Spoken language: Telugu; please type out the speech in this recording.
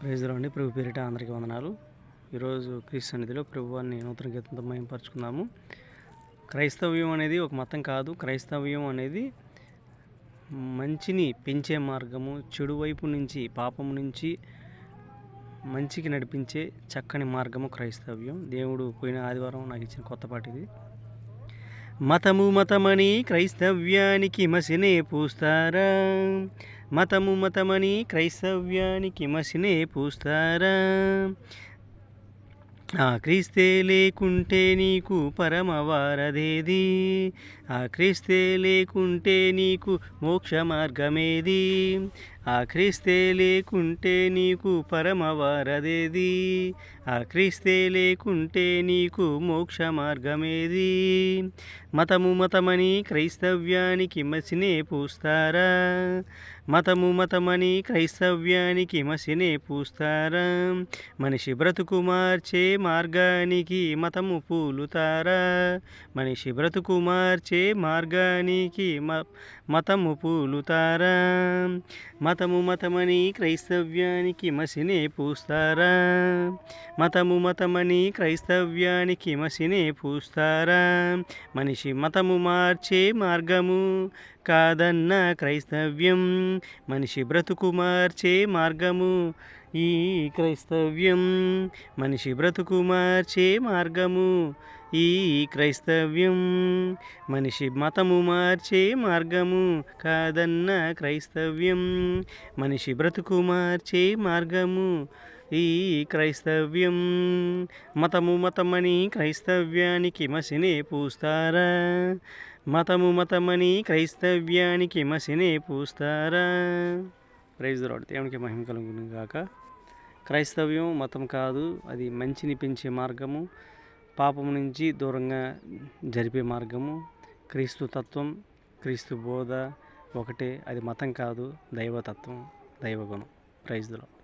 Praise lord. ప్రభు పేరిట అందరికీ వందనాలు. ఈరోజు క్రీస్తు సన్నిధిలో ప్రభువాన్ని నూతన గీతంతో మహిమపరచుకుందాము. క్రైస్తవ్యం అనేది ఒక మతం కాదు. క్రైస్తవ్యం అనేది మంచిని పెంచే మార్గము, చెడు వైపు నుంచి, పాపం నుంచి మంచికి నడిపించే చక్కని మార్గము క్రైస్తవ్యం. దేవుడు పోయిన ఆదివారం నాకు ఇచ్చిన కొత్త పాట ఇది. మతమని క్రైస్తవ్యానికి మసినే పూస్తారా, మతమని క్రైస్తవ్యానికి మసినే పూస్తారా, ఆ క్రీస్తే లేకుంటే నీకు పరమవారదేది, ఆ క్రీస్తే లేకుంటే నీకు మోక్ష మార్గమేది, ఆ క్రీస్తే లేకుంటే నీకు పరమవారదేది, ఆ క్రీస్తే లేకుంటే నీకు మోక్ష మార్గమేది. మతమని క్రైస్తవ్యానికి మసినే పూస్తారా, మతమని క్రైస్తవ్యానికి మసినే పూస్తారా, మనిషి బ్రతుకు మార్చే మార్గానికి మతము పూలుతారా, మనిషి బ్రతుకు మార్చే మార్గానికి మతము పూలుతారా, మతమని క్రైస్తవ్యానికి మసినే పూస్తారా, మతమని క్రైస్తవ్యానికి మసినే పూస్తారా, మనిషి మతము మార్చే మార్గము కాదన్న క్రైస్తవ్యం, మనిషి బ్రతుకు మార్చే మార్గము ఈ క్రైస్తవ్యం, మనిషి బ్రతుకు మార్చే మార్గము ఈ క్రైస్తవ్యం, మనిషి మతము మార్చే మార్గము కాదన్న క్రైస్తవ్యం, మనిషి బ్రతుకు మార్చే మార్గము ఈ క్రైస్తవ్యం. మతమని క్రైస్తవ్యానికి మసినే పూస్తారా, మతమని క్రైస్తవ్యానికి మసినే పూస్తారా. Praise the lord. దేవునికి మహిమ కలుగును గాక. క్రైస్తవ్యం మతం కాదు, అది మంచిని పెంచే మార్గము, పాపం నుంచి దూరంగా జరిపే మార్గము. క్రీస్తు తత్వం, క్రీస్తు బోధ ఒకటే. అది మతం కాదు, దైవతత్వం, దైవగుణం. Praise the lord.